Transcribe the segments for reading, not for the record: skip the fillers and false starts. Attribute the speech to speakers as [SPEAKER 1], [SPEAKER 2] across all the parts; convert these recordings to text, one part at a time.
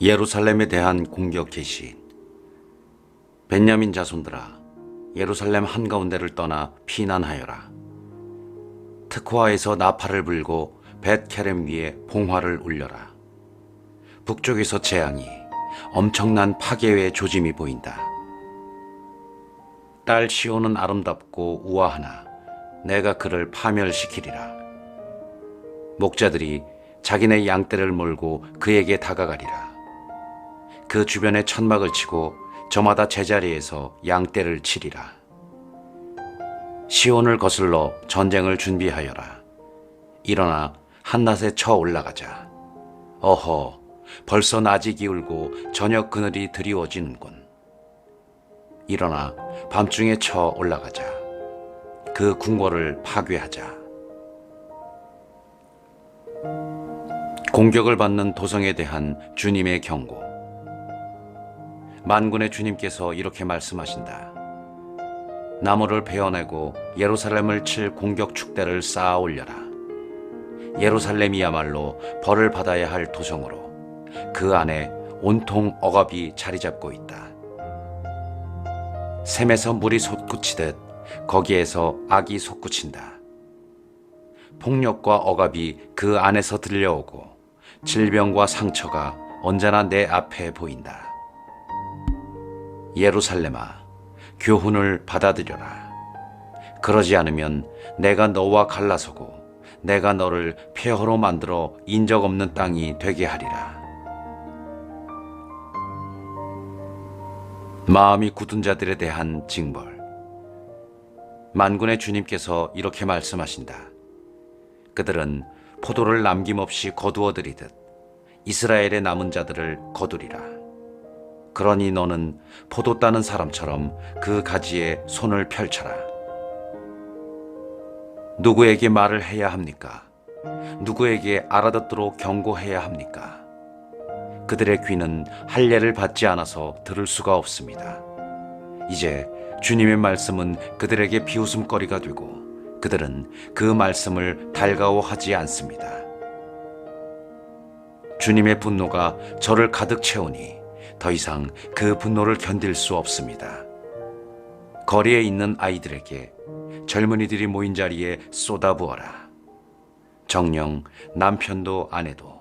[SPEAKER 1] 예루살렘에 대한 공격 개시. 벤야민 자손들아, 예루살렘 한가운데를 떠나 피난하여라. 특화에서 나팔을 불고 벳케렘 위에 봉화를 울려라. 북쪽에서 재앙이, 엄청난 파괴의 조짐이 보인다. 딸 시온은 아름답고 우아하나 내가 그를 파멸시키리라. 목자들이 자기네 양떼를 몰고 그에게 다가가리라. 그 주변에 천막을 치고 저마다 제자리에서 양떼를 치리라. 시온을 거슬러 전쟁을 준비하여라. 일어나 한낮에 쳐 올라가자. 어허, 벌써 낮이 기울고 저녁 그늘이 드리워지는군. 일어나 밤중에 쳐 올라가자. 그 궁궐을 파괴하자. 공격을 받는 도성에 대한 주님의 경고. 만군의 주님께서 이렇게 말씀하신다. 나무를 베어내고 예루살렘을 칠 공격 축대를 쌓아 올려라. 예루살렘이야말로 벌을 받아야 할 도성으로 그 안에 온통 억압이 자리 잡고 있다. 샘에서 물이 솟구치듯 거기에서 악이 솟구친다. 폭력과 억압이 그 안에서 들려오고 질병과 상처가 언제나 내 앞에 보인다. 예루살렘아, 교훈을 받아들여라. 그러지 않으면 내가 너와 갈라서고 내가 너를 폐허로 만들어 인적 없는 땅이 되게 하리라. 마음이 굳은 자들에 대한 징벌. 만군의 주님께서 이렇게 말씀하신다. 그들은 포도를 남김없이 거두어들이듯 이스라엘의 남은 자들을 거두리라. 그러니 너는 포도 따는 사람처럼 그 가지에 손을 펼쳐라. 누구에게 말을 해야 합니까? 누구에게 알아듣도록 경고해야 합니까? 그들의 귀는 할례를 받지 않아서 들을 수가 없습니다. 이제 주님의 말씀은 그들에게 비웃음거리가 되고 그들은 그 말씀을 달가워하지 않습니다. 주님의 분노가 저를 가득 채우니 더 이상 그 분노를 견딜 수 없습니다. 거리에 있는 아이들에게 젊은이들이 모인 자리에 쏟아부어라. 정녕 남편도 아내도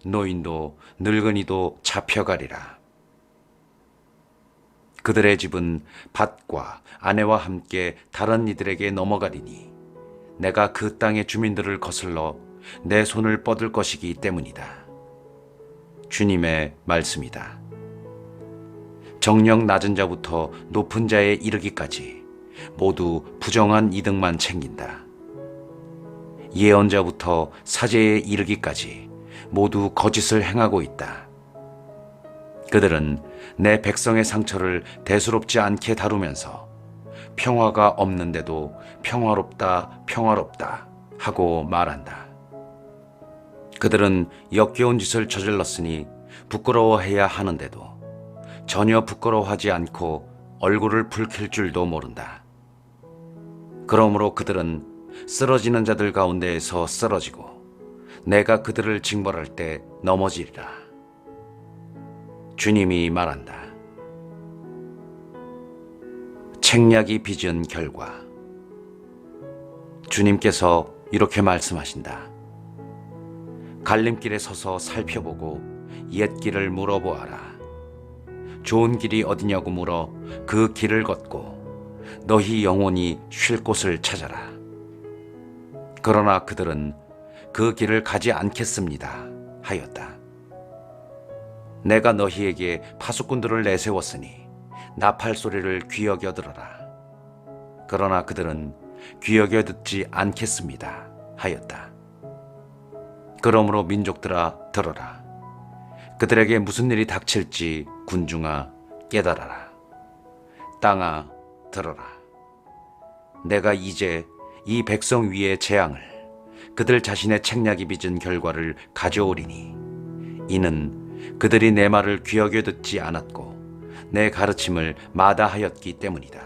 [SPEAKER 1] 노인도 늙은이도 잡혀가리라. 그들의 집은 밭과 아내와 함께 다른 이들에게 넘어가리니 내가 그 땅의 주민들을 거슬러 내 손을 뻗을 것이기 때문이다. 주님의 말씀이다. 정녕 낮은 자부터 높은 자에 이르기까지 모두 부정한 이득만 챙긴다. 예언자부터 사제에 이르기까지 모두 거짓을 행하고 있다. 그들은 내 백성의 상처를 대수롭지 않게 다루면서 평화가 없는데도 평화롭다, 평화롭다 하고 말한다. 그들은 역겨운 짓을 저질렀으니 부끄러워해야 하는데도 전혀 부끄러워하지 않고 얼굴을 붉힐 줄도 모른다. 그러므로 그들은 쓰러지는 자들 가운데에서 쓰러지고 내가 그들을 징벌할 때 넘어지리라. 주님이 말한다. 책략이 빚은 결과. 주님께서 이렇게 말씀하신다. 갈림길에 서서 살펴보고 옛 길을 물어보아라. 좋은 길이 어디냐고 물어 그 길을 걷고 너희 영혼이 쉴 곳을 찾아라. 그러나 그들은 그 길을 가지 않겠습니다 하였다. 내가 너희에게 파수꾼들을 내세웠으니 나팔 소리를 귀 여겨 들어라. 그러나 그들은 귀 여겨 듣지 않겠습니다 하였다. 그러므로 민족들아 들어라. 그들에게 무슨 일이 닥칠지 군중아 깨달아라. 땅아 들어라. 내가 이제 이 백성 위에 재앙을 그들 자신의 책략이 빚은 결과를 가져오리니 이는 그들이 내 말을 귀 여겨 듣지 않았고 내 가르침을 마다하였기 때문이다.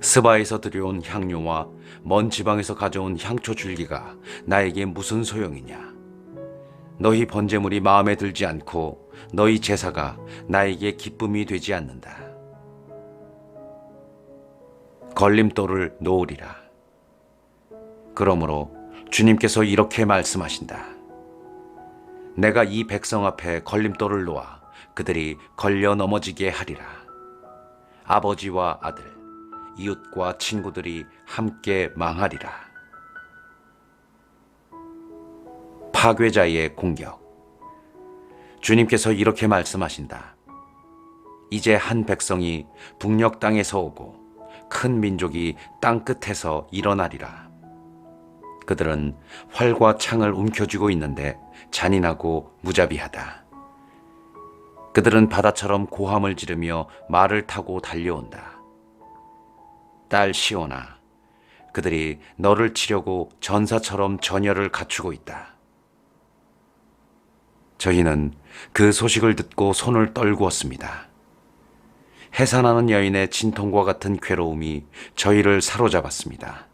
[SPEAKER 1] 스바에서 들여온 향료와 먼 지방에서 가져온 향초 줄기가 나에게 무슨 소용이냐? 너희 번제물이 마음에 들지 않고 너희 제사가 나에게 기쁨이 되지 않는다. 걸림돌을 놓으리라. 그러므로 주님께서 이렇게 말씀하신다. 내가 이 백성 앞에 걸림돌을 놓아 그들이 걸려 넘어지게 하리라. 아버지와 아들, 이웃과 친구들이 함께 망하리라. 파괴자의 공격. 주님께서 이렇게 말씀하신다. 이제 한 백성이 북녘 땅에서 오고 큰 민족이 땅 끝에서 일어나리라. 그들은 활과 창을 움켜쥐고 있는데 잔인하고 무자비하다. 그들은 바다처럼 고함을 지르며 말을 타고 달려온다. 딸 시온아, 그들이 너를 치려고 전사처럼 전열을 갖추고 있다. 저희는 그 소식을 듣고 손을 떨구었습니다. 해산하는 여인의 진통과 같은 괴로움이 저희를 사로잡았습니다.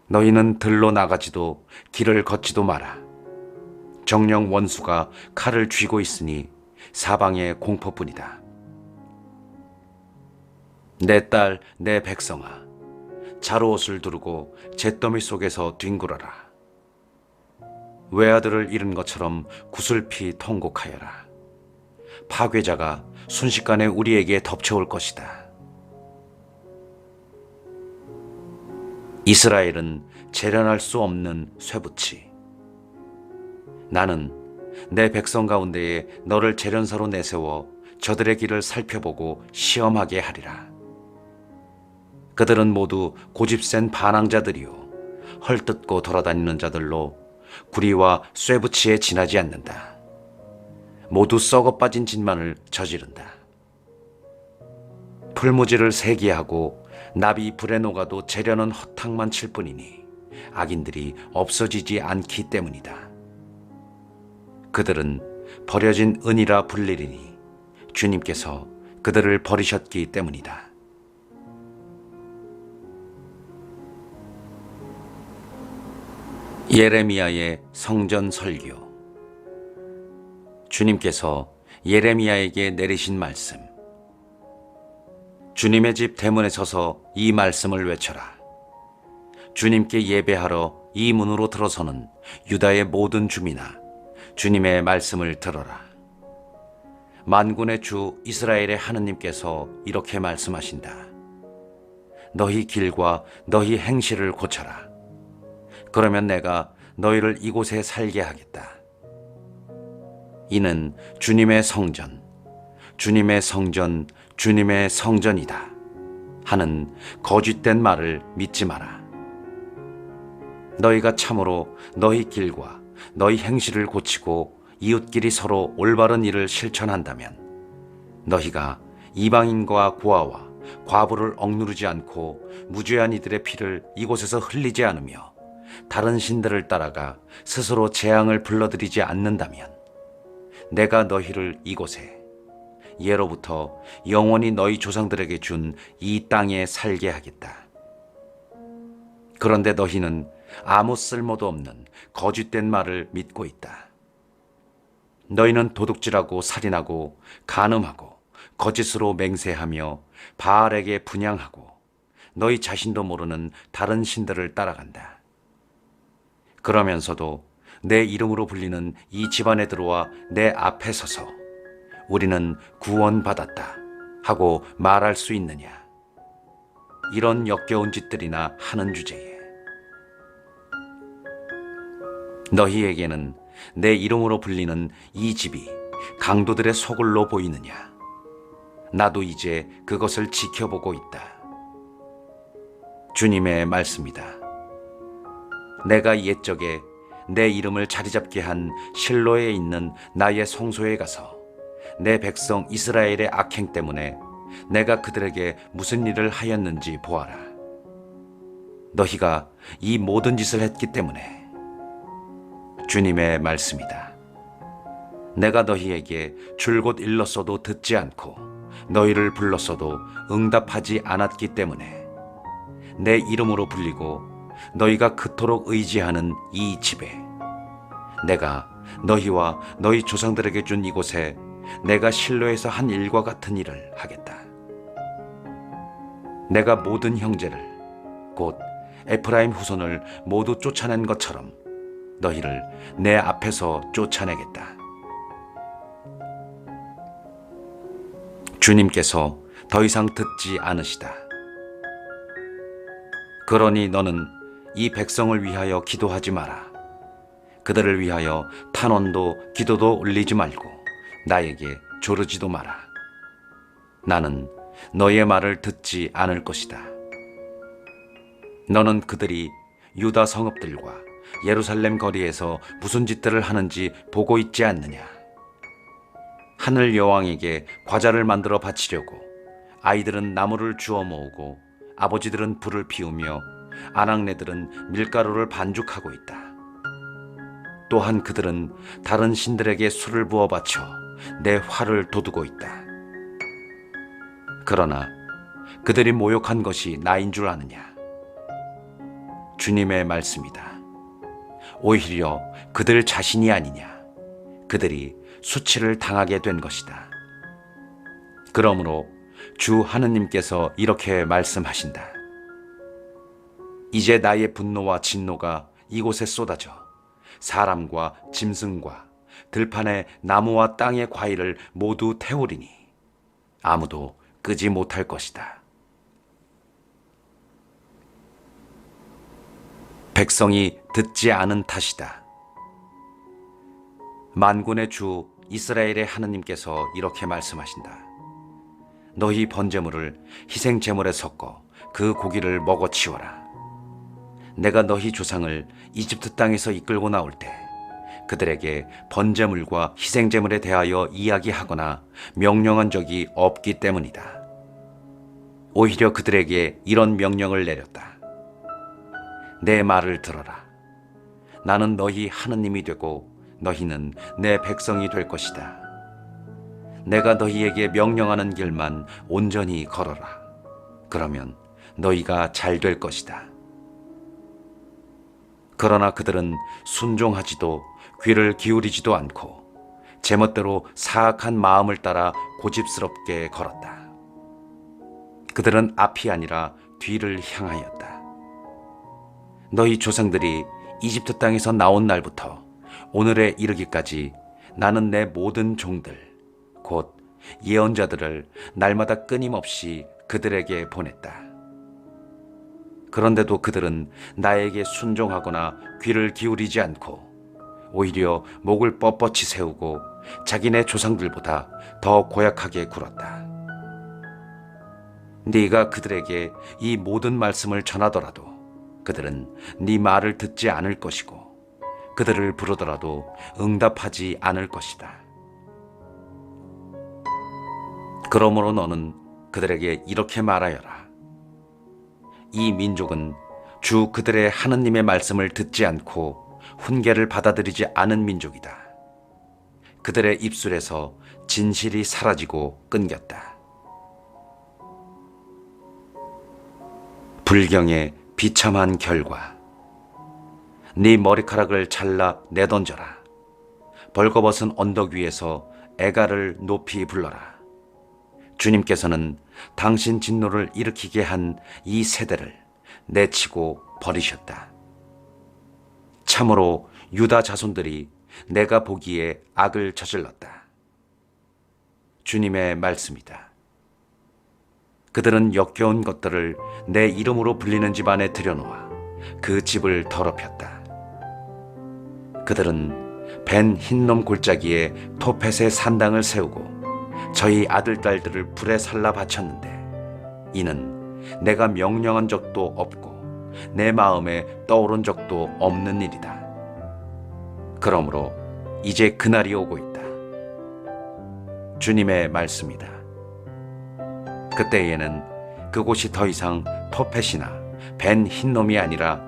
[SPEAKER 1] 너희는 들로 나가지도 길을 걷지도 마라. 정령 원수가 칼을 쥐고 있으니 사방의 공포뿐이다. 내 딸, 내 백성아, 자루옷을 두르고 잿더미 속에서 뒹굴어라. 외아들을 잃은 것처럼 구슬피 통곡하여라. 파괴자가 순식간에 우리에게 덮쳐올 것이다. 이스라엘은 재련할 수 없는 쇠붙이. 나는 내 백성 가운데에 너를 재련사로 내세워 저들의 길을 살펴보고 시험하게 하리라. 그들은 모두 고집센 반항자들이요 헐뜯고 돌아다니는 자들로 구리와 쇠붙이에 지나지 않는다. 모두 썩어 빠진 짓만을 저지른다. 풀무지를 세기하고 나비 불에 녹아도 재련은 허탕만 칠 뿐이니 악인들이 없어지지 않기 때문이다. 그들은 버려진 은이라 불리리니 주님께서 그들을 버리셨기 때문이다. 예레미야의 성전 설교. 주님께서 예레미야에게 내리신 말씀. 주님의 집 대문에 서서 이 말씀을 외쳐라. 주님께 예배하러 이 문으로 들어서는 유다의 모든 주민아, 주님의 말씀을 들어라. 만군의 주 이스라엘의 하느님께서 이렇게 말씀하신다. 너희 길과 너희 행실을 고쳐라. 그러면 내가 너희를 이곳에 살게 하겠다. 이는 주님의 성전, 주님의 성전, 주님의 성전이다 하는 거짓된 말을 믿지 마라. 너희가 참으로 너희 길과 너희 행실을 고치고 이웃끼리 서로 올바른 일을 실천한다면 너희가 이방인과 고아와 과부를 억누르지 않고 무죄한 이들의 피를 이곳에서 흘리지 않으며 다른 신들을 따라가 스스로 재앙을 불러들이지 않는다면 내가 너희를 이곳에 예로부터 영원히 너희 조상들에게 준 이 땅에 살게 하겠다. 그런데 너희는 아무 쓸모도 없는 거짓된 말을 믿고 있다. 너희는 도둑질하고 살인하고 간음하고 거짓으로 맹세하며 바알에게 분향하고 너희 자신도 모르는 다른 신들을 따라간다. 그러면서도 내 이름으로 불리는 이 집안에 들어와 내 앞에 서서 우리는 구원받았다 하고 말할 수 있느냐? 이런 역겨운 짓들이나 하는 주제에 너희에게는 내 이름으로 불리는 이 집이 강도들의 소굴로 보이느냐? 나도 이제 그것을 지켜보고 있다. 주님의 말씀이다. 내가 옛적에 내 이름을 자리잡게 한 실로에 있는 나의 성소에 가서 내 백성 이스라엘의 악행 때문에 내가 그들에게 무슨 일을 하였는지 보아라. 너희가 이 모든 짓을 했기 때문에 주님의 말씀이다. 내가 너희에게 줄곧 일렀어도 듣지 않고 너희를 불렀어도 응답하지 않았기 때문에 내 이름으로 불리고 너희가 그토록 의지하는 이 집에 내가 너희와 너희 조상들에게 준 이곳에 내가 실로에서 한 일과 같은 일을 하겠다. 내가 모든 형제를 곧 에프라임 후손을 모두 쫓아낸 것처럼 너희를 내 앞에서 쫓아내겠다. 주님께서 더 이상 듣지 않으시다. 그러니 너는 이 백성을 위하여 기도하지 마라. 그들을 위하여 탄원도 기도도 올리지 말고 나에게 조르지도 마라. 나는 너의 말을 듣지 않을 것이다. 너는 그들이 유다 성읍들과 예루살렘 거리에서 무슨 짓들을 하는지 보고 있지 않느냐? 하늘 여왕에게 과자를 만들어 바치려고 아이들은 나무를 주워 모으고 아버지들은 불을 피우며 아낙네들은 밀가루를 반죽하고 있다. 또한 그들은 다른 신들에게 술을 부어 바쳐 내 화를 돋우고 있다. 그러나 그들이 모욕한 것이 나인 줄 아느냐? 주님의 말씀이다. 오히려 그들 자신이 아니냐? 그들이 수치를 당하게 된 것이다. 그러므로 주 하느님께서 이렇게 말씀하신다. 이제 나의 분노와 진노가 이곳에 쏟아져 사람과 짐승과 들판의 나무와 땅의 과일을 모두 태우리니 아무도 끄지 못할 것이다. 백성이 듣지 않은 탓이다. 만군의 주 이스라엘의 하느님께서 이렇게 말씀하신다. 너희 번제물을 희생 제물에 섞어 그 고기를 먹어 치워라. 내가 너희 조상을 이집트 땅에서 이끌고 나올 때 그들에게 번제물과 희생 제물에 대하여 이야기하거나 명령한 적이 없기 때문이다. 오히려 그들에게 이런 명령을 내렸다. 내 말을 들어라. 나는 너희 하느님이 되고 너희는 내 백성이 될 것이다. 내가 너희에게 명령하는 길만 온전히 걸어라. 그러면 너희가 잘 될 것이다. 그러나 그들은 순종하지도 귀를 기울이지도 않고 제멋대로 사악한 마음을 따라 고집스럽게 걸었다. 그들은 앞이 아니라 뒤를 향하였다. 너희 조상들이 이집트 땅에서 나온 날부터 오늘에 이르기까지 나는 내 모든 종들 곧 예언자들을 날마다 끊임없이 그들에게 보냈다. 그런데도 그들은 나에게 순종하거나 귀를 기울이지 않고 오히려 목을 뻣뻣이 세우고 자기네 조상들보다 더 고약하게 굴었다. 네가 그들에게 이 모든 말씀을 전하더라도 그들은 네 말을 듣지 않을 것이고 그들을 부르더라도 응답하지 않을 것이다. 그러므로 너는 그들에게 이렇게 말하여라. 이 민족은 주 그들의 하느님의 말씀을 듣지 않고 훈계를 받아들이지 않은 민족이다. 그들의 입술에서 진실이 사라지고 끊겼다. 불경의 비참한 결과. 네 머리카락을 잘라 내던져라. 벌거벗은 언덕 위에서 애가를 높이 불러라. 주님께서는 당신 진노를 일으키게 한 이 세대를 내치고 버리셨다. 참으로 유다 자손들이 내가 보기에 악을 저질렀다. 주님의 말씀이다. 그들은 역겨운 것들을 내 이름으로 불리는 집안에 들여놓아 그 집을 더럽혔다. 그들은 벤 흰놈 골짜기에 토펫의 산당을 세우고 저희 아들, 딸들을 불에 살라 바쳤는데 이는 내가 명령한 적도 없고 내 마음에 떠오른 적도 없는 일이다. 그러므로 이제 그날이 오고 있다. 주님의 말씀이다. 그때에는 그곳이 더 이상 토펫이나 벤 흰놈이 아니라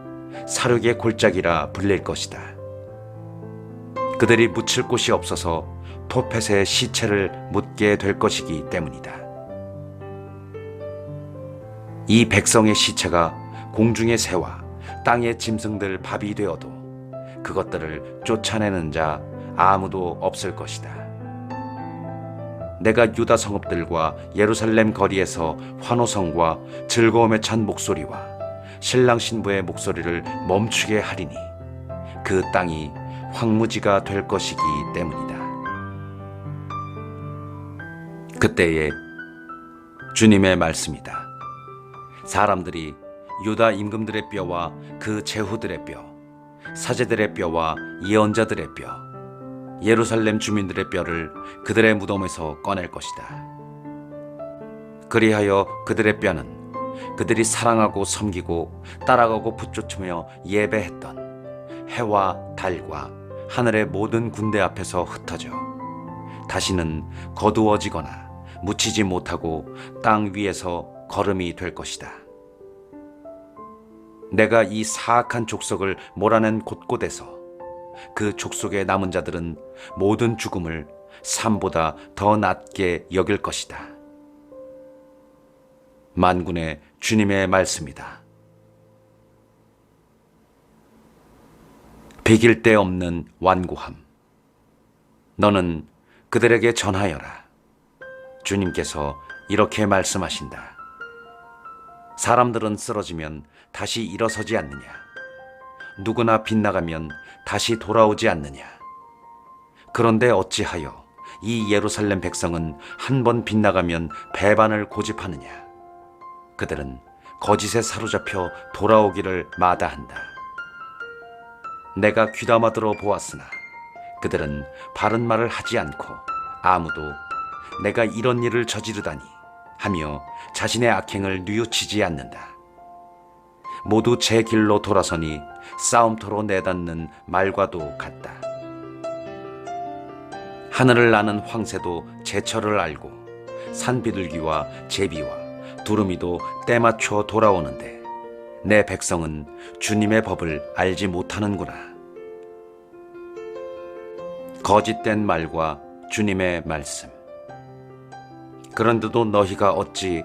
[SPEAKER 1] 사륙의 골짜기라 불릴 것이다. 그들이 묻힐 곳이 없어서 토펫의 시체를 묻게 될 것이기 때문이다. 이 백성의 시체가 공중의 새와 땅의 짐승들 밥이 되어도 그것들을 쫓아내는 자 아무도 없을 것이다. 내가 유다 성읍들과 예루살렘 거리에서 환호성과 즐거움에 찬 목소리와 신랑 신부의 목소리를 멈추게 하리니 그 땅이 황무지가 될 것이기 때문이다. 그때에 주님의 말씀이다. 사람들이 유다 임금들의 뼈와 그 제후들의 뼈, 사제들의 뼈와 예언자들의 뼈, 예루살렘 주민들의 뼈를 그들의 무덤에서 꺼낼 것이다. 그리하여 그들의 뼈는 그들이 사랑하고 섬기고 따라가고 붙쫓으며 예배했던 해와 달과 하늘의 모든 군대 앞에서 흩어져 다시는 거두어지거나 묻히지 못하고 땅 위에서 거름이 될 것이다. 내가 이 사악한 족속을 몰아낸 곳곳에서 그 족속의 남은 자들은 모든 죽음을 삶보다 더 낮게 여길 것이다. 만군의 주님의 말씀이다. 비길 데 없는 완고함. 너는 그들에게 전하여라. 주님께서 이렇게 말씀하신다. 사람들은 쓰러지면 다시 일어서지 않느냐? 누구나 빗나가면 다시 돌아오지 않느냐? 그런데 어찌하여 이 예루살렘 백성은 한 번 빗나가면 배반을 고집하느냐? 그들은 거짓에 사로잡혀 돌아오기를 마다한다. 내가 귀담아 들어 보았으나 그들은 바른 말을 하지 않고 아무도 내가 이런 일을 저지르다니 하며 자신의 악행을 뉘우치지 않는다. 모두 제 길로 돌아서니 싸움터로 내닫는 말과도 같다. 하늘을 나는 황새도 제철을 알고 산비둘기와 제비와 두루미도 때맞춰 돌아오는데 내 백성은 주님의 법을 알지 못하는구나. 거짓된 말과 주님의 말씀. 그런데도 너희가 어찌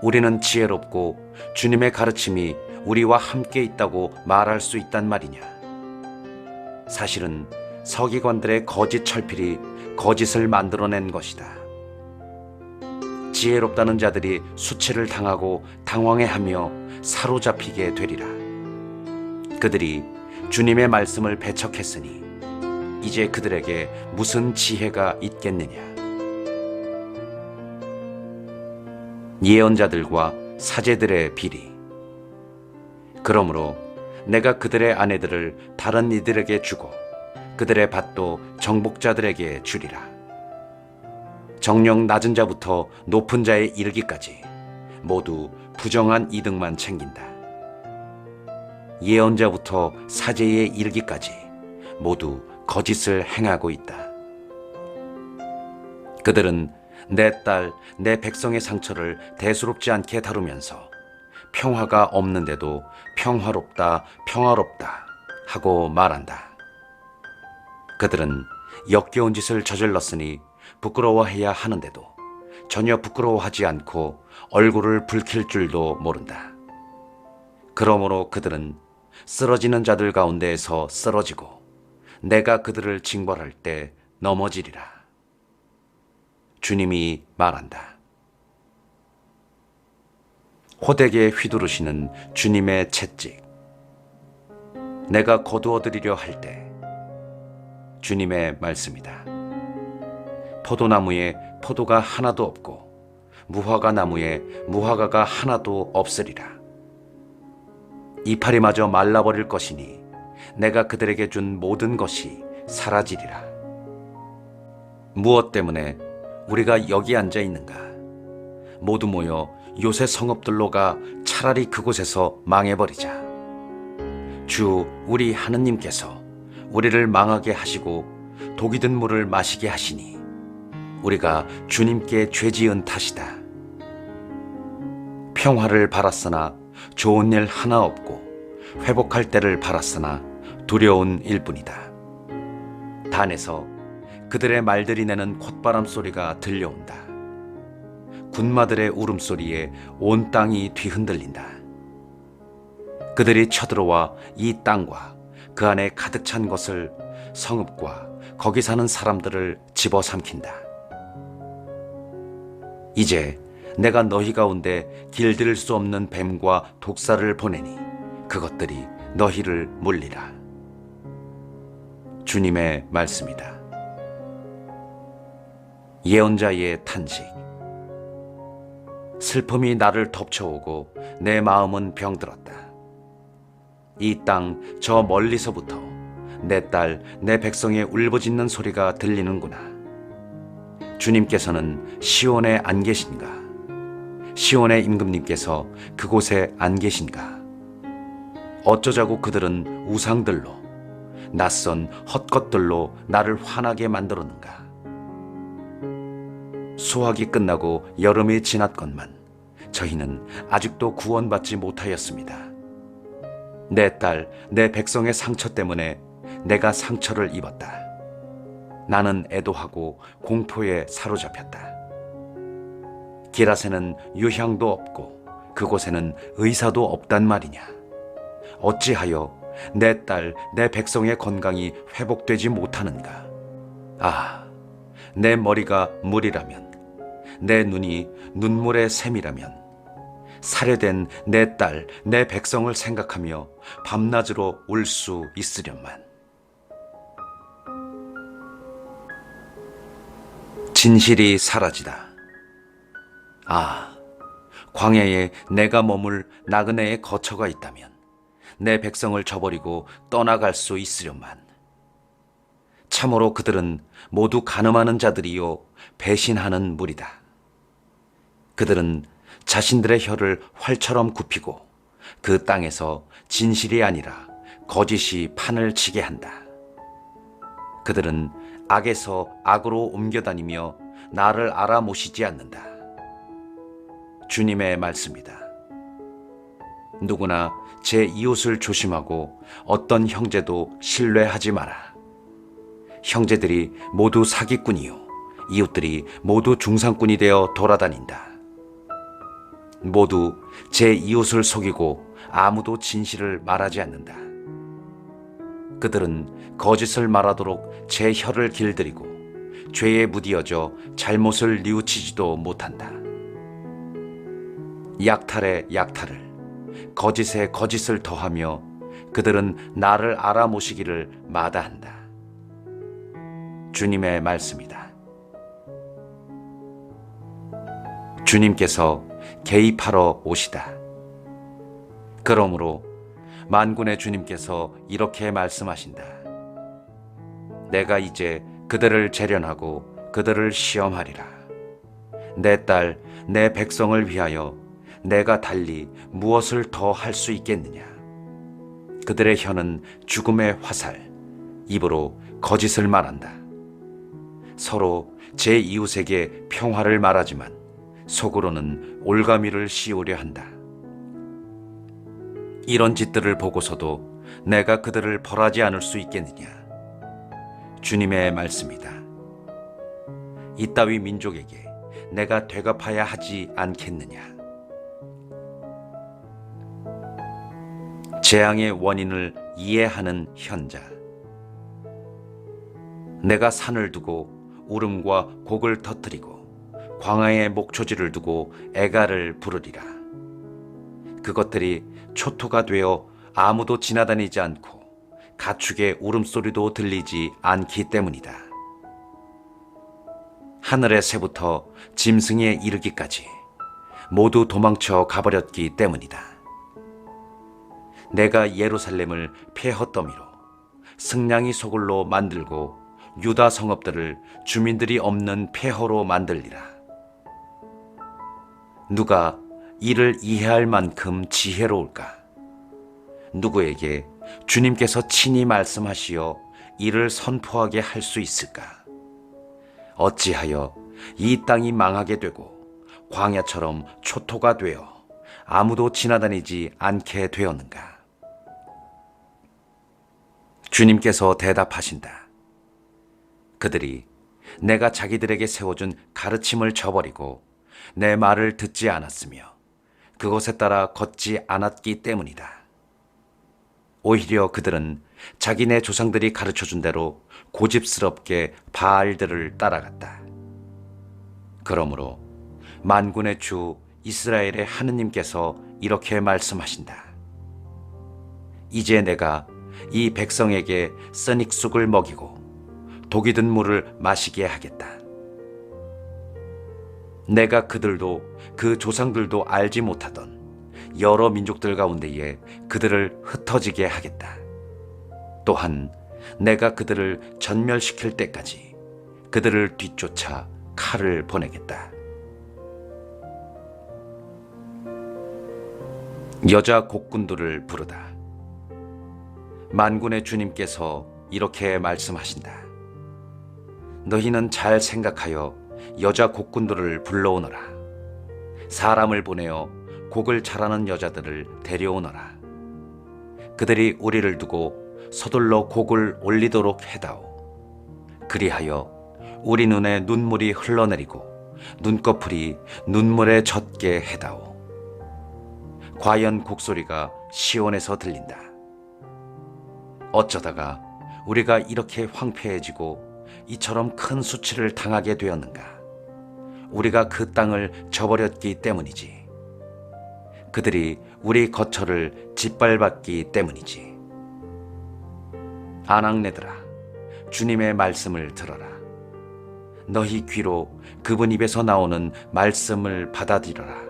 [SPEAKER 1] 우리는 지혜롭고 주님의 가르침이 우리와 함께 있다고 말할 수 있단 말이냐? 사실은 서기관들의 거짓 철필이 거짓을 만들어낸 것이다. 지혜롭다는 자들이 수치를 당하고 당황해하며 사로잡히게 되리라. 그들이 주님의 말씀을 배척했으니 이제 그들에게 무슨 지혜가 있겠느냐? 예언자들과 사제들의 비리. 그러므로 내가 그들의 아내들을 다른 이들에게 주고 그들의 밭도 정복자들에게 주리라. 정령 낮은 자부터 높은 자에 이르기까지 모두 부정한 이득만 챙긴다. 예언자부터 사제에 이르기까지 모두 거짓을 행하고 있다. 그들은 내 딸, 내 백성의 상처를 대수롭지 않게 다루면서 평화가 없는데도 평화롭다, 평화롭다 하고 말한다. 그들은 역겨운 짓을 저질렀으니 부끄러워해야 하는데도 전혀 부끄러워하지 않고 얼굴을 붉힐 줄도 모른다. 그러므로 그들은 쓰러지는 자들 가운데에서 쓰러지고 내가 그들을 징벌할 때 넘어지리라. 주님이 말한다. 호되게 휘두르시는 주님의 채찍. 내가 거두어드리려 할 때 주님의 말씀이다. 포도나무에 포도가 하나도 없고 무화과 나무에 무화과가 하나도 없으리라. 이파리마저 말라버릴 것이니 내가 그들에게 준 모든 것이 사라지리라. 무엇 때문에 우리가 여기 앉아 있는가? 모두 모여 요새 성읍들로 가 차라리 그곳에서 망해버리자. 주 우리 하느님께서 우리를 망하게 하시고 독이 든 물을 마시게 하시니 우리가 주님께 죄지은 탓이다. 평화를 바랐으나 좋은 일 하나 없고 회복할 때를 바랐으나 두려운 일뿐이다. 단에서 그들의 말들이 내는 콧바람 소리가 들려온다. 군마들의 울음소리에 온 땅이 뒤흔들린다. 그들이 쳐들어와 이 땅과 그 안에 가득 찬 것을 성읍과 거기 사는 사람들을 집어삼킨다. 이제 내가 너희 가운데 길들일 수 없는 뱀과 독사를 보내니 그것들이 너희를 물리라. 주님의 말씀이다. 예언자의 탄식. 슬픔이 나를 덮쳐오고 내 마음은 병들었다. 이 땅 저 멀리서부터 내 딸, 내 백성의 울부짖는 소리가 들리는구나. 주님께서는 시온에 안 계신가? 시온의 임금님께서 그곳에 안 계신가? 어쩌자고 그들은 우상들로, 낯선 헛것들로 나를 화나게 만들었는가? 수확이 끝나고 여름이 지났건만 저희는 아직도 구원받지 못하였습니다. 내 딸, 내 백성의 상처 때문에 내가 상처를 입었다. 나는 애도하고 공포에 사로잡혔다. 기랏에는 유향도 없고 그곳에는 의사도 없단 말이냐. 어찌하여 내 딸, 내 백성의 건강이 회복되지 못하는가? 아, 내 머리가 물이라면, 내 눈이 눈물의 샘이라면, 살해된 내 딸, 내 백성을 생각하며 밤낮으로 울 수 있으련만. 진실이 사라지다. 아, 광야에 내가 머물 나그네의 거처가 있다면 내 백성을 저버리고 떠나갈 수 있으련만. 참으로 그들은 모두 간음하는 자들이요 배신하는 무리다. 그들은 자신들의 혀를 활처럼 굽히고 그 땅에서 진실이 아니라 거짓이 판을 치게 한다. 그들은 악에서 악으로 옮겨다니며 나를 알아모시지 않는다. 주님의 말씀이다. 누구나 제 이웃을 조심하고 어떤 형제도 신뢰하지 마라. 형제들이 모두 사기꾼이요 이웃들이 모두 중상꾼이 되어 돌아다닌다. 모두 제 이웃을 속이고 아무도 진실을 말하지 않는다. 그들은 거짓을 말하도록 제 혀를 길들이고 죄에 무디어져 잘못을 뉘우치지도 못한다. 약탈에 약탈을, 거짓에 거짓을 더하며 그들은 나를 알아모시기를 마다한다. 주님의 말씀이다. 주님께서 개입하러 오시다. 그러므로 만군의 주님께서 이렇게 말씀하신다. 내가 이제 그들을 재련하고 그들을 시험하리라. 내 딸, 내 백성을 위하여 내가 달리 무엇을 더 할 수 있겠느냐. 그들의 혀는 죽음의 화살, 입으로 거짓을 말한다. 서로 제 이웃에게 평화를 말하지만 속으로는 올가미를 씌우려 한다. 이런 짓들을 보고서도 내가 그들을 벌하지 않을 수 있겠느냐. 주님의 말씀이다. 이따위 민족에게 내가 되갚아야 하지 않겠느냐. 재앙의 원인을 이해하는 현자. 내가 산을 두고 울음과 곡을 터뜨리고 광야에 목초지를 두고 애가를 부르리라. 그것들이 초토가 되어 아무도 지나다니지 않고 가축의 울음소리도 들리지 않기 때문이다. 하늘의 새부터 짐승에 이르기까지 모두 도망쳐 가버렸기 때문이다. 내가 예루살렘을 폐허더미로 승냥이 소굴로 만들고 유다 성읍들을 주민들이 없는 폐허로 만들리라. 누가 이를 이해할 만큼 지혜로울까? 누구에게 주님께서 친히 말씀하시어 이를 선포하게 할 수 있을까? 어찌하여 이 땅이 망하게 되고 광야처럼 초토가 되어 아무도 지나다니지 않게 되었는가? 주님께서 대답하신다. 그들이 내가 자기들에게 세워준 가르침을 저버리고 내 말을 듣지 않았으며 그것에 따라 걷지 않았기 때문이다. 오히려 그들은 자기네 조상들이 가르쳐준 대로 고집스럽게 바알들을 따라갔다. 그러므로 만군의 주 이스라엘의 하느님께서 이렇게 말씀하신다. 이제 내가 이 백성에게 쓴익쑥을 먹이고 독이 든 물을 마시게 하겠다. 내가 그들도 그 조상들도 알지 못하던 여러 민족들 가운데에 그들을 흩어지게 하겠다. 또한 내가 그들을 전멸시킬 때까지 그들을 뒤쫓아 칼을 보내겠다. 여자 곡군들을 부르다. 만군의 주님께서 이렇게 말씀하신다. 너희는 잘 생각하여 여자 곡군들을 불러오너라. 사람을 보내어 곡을 잘하는 여자들을 데려오너라. 그들이 우리를 두고 서둘러 곡을 올리도록 해다오. 그리하여 우리 눈에 눈물이 흘러내리고 눈꺼풀이 눈물에 젖게 해다오. 과연 곡소리가 시온에서 들린다. 어쩌다가 우리가 이렇게 황폐해지고 이처럼 큰 수치를 당하게 되었는가? 우리가 그 땅을 저버렸기 때문이지. 그들이 우리 거처를 짓밟았기 때문이지. 아낙네들아, 주님의 말씀을 들어라. 너희 귀로 그분 입에서 나오는 말씀을 받아들여라.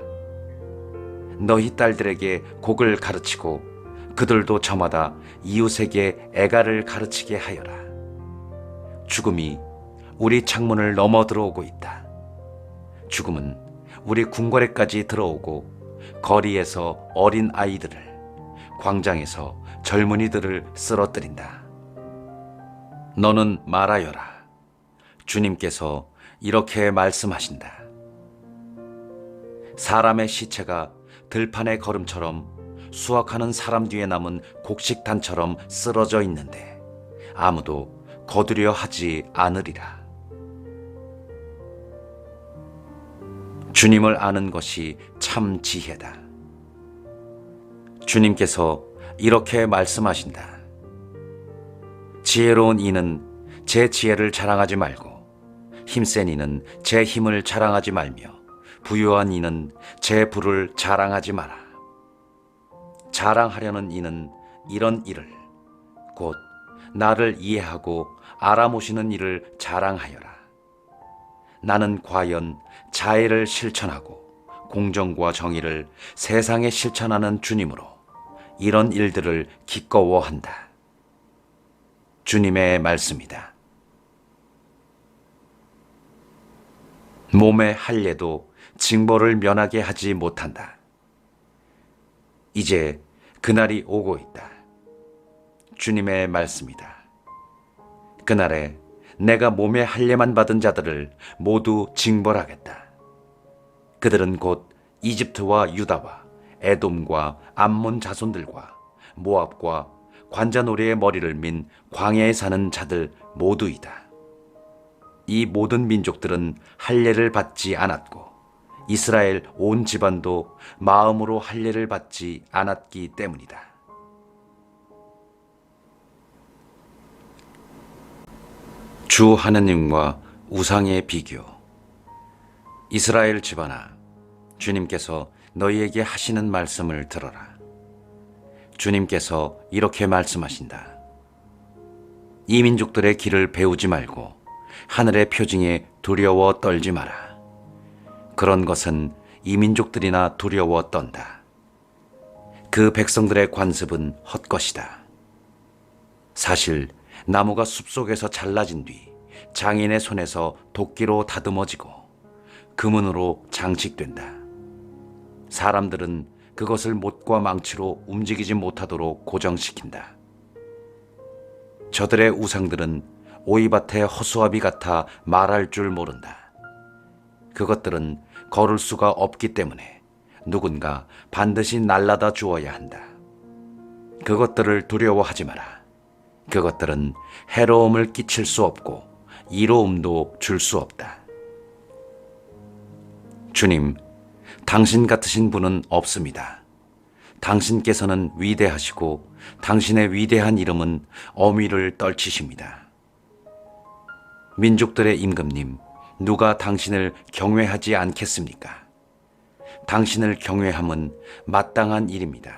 [SPEAKER 1] 너희 딸들에게 곡을 가르치고 그들도 저마다 이웃에게 애가를 가르치게 하여라. 죽음이 우리 창문을 넘어 들어오고 있다. 죽음은 우리 궁궐에까지 들어오고 거리에서 어린 아이들을, 광장에서 젊은이들을 쓰러뜨린다. 너는 말하여라. 주님께서 이렇게 말씀하신다. 사람의 시체가 들판의 걸음처럼 수확하는 사람 뒤에 남은 곡식단처럼 쓰러져 있는데 아무도 거두려 하지 않으리라. 주님을 아는 것이 참 지혜다. 주님께서 이렇게 말씀하신다. 지혜로운 이는 제 지혜를 자랑하지 말고 힘센 이는 제 힘을 자랑하지 말며 부유한 이는 제 부를 자랑하지 마라. 자랑하려는 이는 이런 일을 곧 나를 이해하고 알아모시는 일을 자랑하여라. 나는 과연 자애를 실천하고 공정과 정의를 세상에 실천하는 주님으로 이런 일들을 기꺼워한다. 주님의 말씀이다. 몸의 할례도 징벌을 면하게 하지 못한다. 이제 그날이 오고 있다. 주님의 말씀이다. 그날에 내가 몸의 할례만 받은 자들을 모두 징벌하겠다. 그들은 곧 이집트와 유다와 에돔과 암몬 자손들과 모압과 관자놀이의 머리를 민 광야에 사는 자들 모두이다. 이 모든 민족들은 할례를 받지 않았고 이스라엘 온 집안도 마음으로 할례를 받지 않았기 때문이다. 주 하느님과 우상의 비교. 이스라엘 집안아, 주님께서 너희에게 하시는 말씀을 들어라. 주님께서 이렇게 말씀하신다. 이 민족들의 길을 배우지 말고 하늘의 표징에 두려워 떨지 마라. 그런 것은 이 민족들이나 두려워 떤다. 그 백성들의 관습은 헛것이다. 사실 나무가 숲속에서 잘라진 뒤 장인의 손에서 도끼로 다듬어지고 금은으로 장식된다. 사람들은 그것을 못과 망치로 움직이지 못하도록 고정시킨다. 저들의 우상들은 오이밭의 허수아비 같아 말할 줄 모른다. 그것들은 걸을 수가 없기 때문에 누군가 반드시 날라다 주어야 한다. 그것들을 두려워하지 마라. 그것들은 해로움을 끼칠 수 없고 이로움도 줄 수 없다. 주님, 당신 같으신 분은 없습니다. 당신께서는 위대하시고 당신의 위대한 이름은 어미를 떨치십니다. 민족들의 임금님, 누가 당신을 경외하지 않겠습니까? 당신을 경외함은 마땅한 일입니다.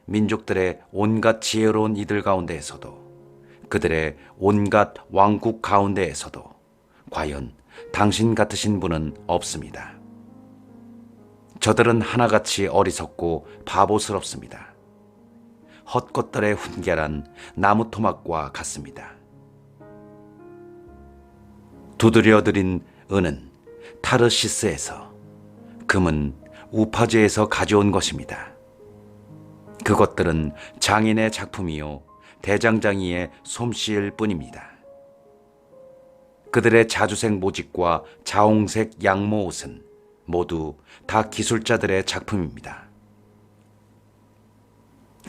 [SPEAKER 1] 민족들의 온갖 지혜로운 이들 가운데에서도, 그들의 온갖 왕국 가운데에서도 과연 당신 같으신 분은 없습니다. 저들은 하나같이 어리석고 바보스럽습니다. 헛것들의 훈계란 나무 토막과 같습니다. 두드려 드린 은은 타르시스에서, 금은 우파제에서 가져온 것입니다. 그것들은 장인의 작품이요 대장장이의 솜씨일 뿐입니다. 그들의 자주색 모직과 자홍색 양모 옷은 모두 다 기술자들의 작품입니다.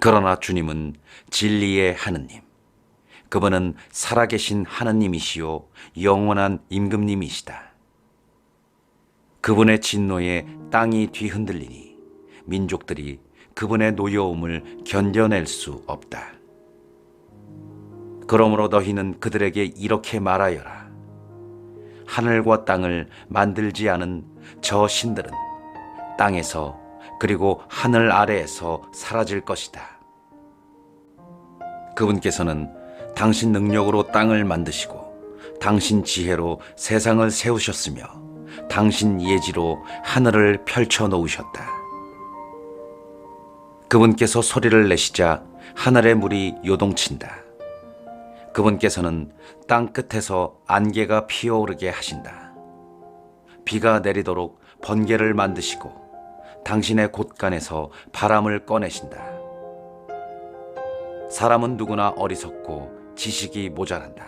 [SPEAKER 1] 그러나 주님은 진리의 하느님, 그분은 살아계신 하느님이시요 영원한 임금님이시다. 그분의 진노에 땅이 뒤흔들리니 민족들이 그분의 노여움을 견뎌낼 수 없다. 그러므로 너희는 그들에게 이렇게 말하여라. 하늘과 땅을 만들지 않은 저 신들은 땅에서 그리고 하늘 아래에서 사라질 것이다. 그분께서는 당신 능력으로 땅을 만드시고 당신 지혜로 세상을 세우셨으며 당신 예지로 하늘을 펼쳐 놓으셨다. 그분께서 소리를 내시자 하늘의 물이 요동친다. 그분께서는 땅 끝에서 안개가 피어오르게 하신다. 비가 내리도록 번개를 만드시고 당신의 곳간에서 바람을 꺼내신다. 사람은 누구나 어리석고 지식이 모자란다.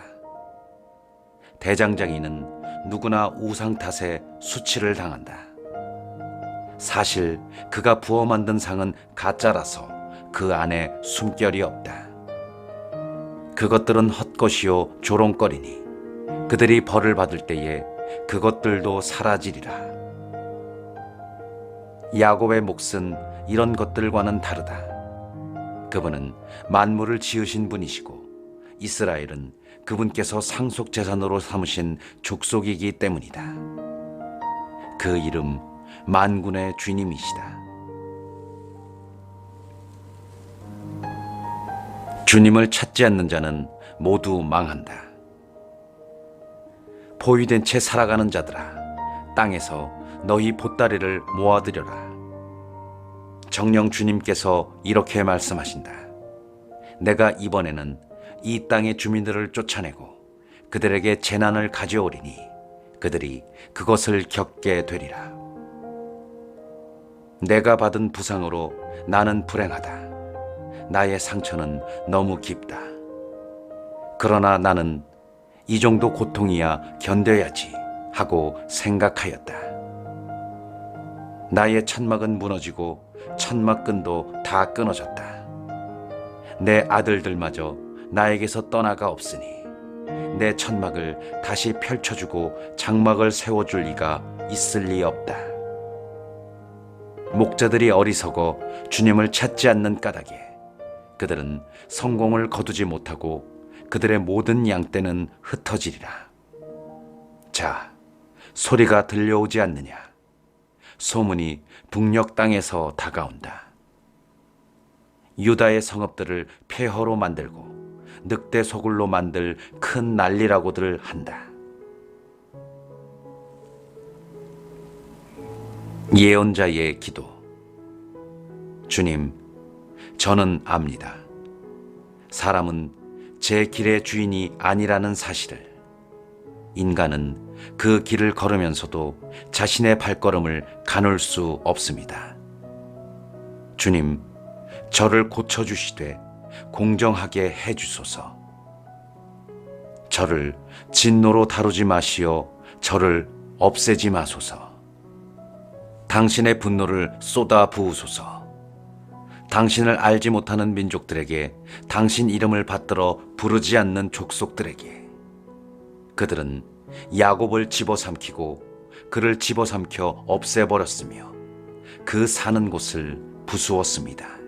[SPEAKER 1] 대장장이는 누구나 우상 탓에 수치를 당한다. 사실 그가 부어 만든 상은 가짜라서 그 안에 숨결이 없다. 그것들은 헛것이요 조롱거리니 그들이 벌을 받을 때에 그것들도 사라지리라. 야곱의 몫은 이런 것들과는 다르다. 그분은 만물을 지으신 분이시고 이스라엘은 그분께서 상속재산으로 삼으신 족속이기 때문이다. 그 이름 만군의 주님이시다. 주님을 찾지 않는 자는 모두 망한다. 포위된 채 살아가는 자들아, 땅에서 너희 보따리를 모아들여라. 정녕 주님께서 이렇게 말씀하신다. 내가 이번에는 이 땅의 주민들을 쫓아내고 그들에게 재난을 가져오리니 그들이 그것을 겪게 되리라. 내가 받은 부상으로 나는 불행하다. 나의 상처는 너무 깊다. 그러나 나는 이 정도 고통이야 견뎌야지 하고 생각하였다. 나의 천막은 무너지고 천막끈도 다 끊어졌다. 내 아들들마저 나에게서 떠나가 없으니 내 천막을 다시 펼쳐주고 장막을 세워줄 리가 있을 리 없다. 목자들이 어리석어 주님을 찾지 않는 까닭에 그들은 성공을 거두지 못하고 그들의 모든 양떼는 흩어지리라. 자, 소리가 들려오지 않느냐? 소문이 북녘 땅에서 다가온다. 유다의 성읍들을 폐허로 만들고 늑대 소굴로 만들 큰 난리라고들 한다. 예언자의 기도. 주님, 저는 압니다. 사람은 제 길의 주인이 아니라는 사실을. 인간은 그 길을 걸으면서도 자신의 발걸음을 가눌 수 없습니다. 주님, 저를 고쳐주시되 공정하게 해주소서. 저를 진노로 다루지 마시어 저를 없애지 마소서. 당신의 분노를 쏟아 부으소서. 당신을 알지 못하는 민족들에게 당신 이름을 받들어 부르지 않는 족속들에게 그들은 야곱을 집어삼키고 그를 집어삼켜 없애버렸으며 그 사는 곳을 부수었습니다.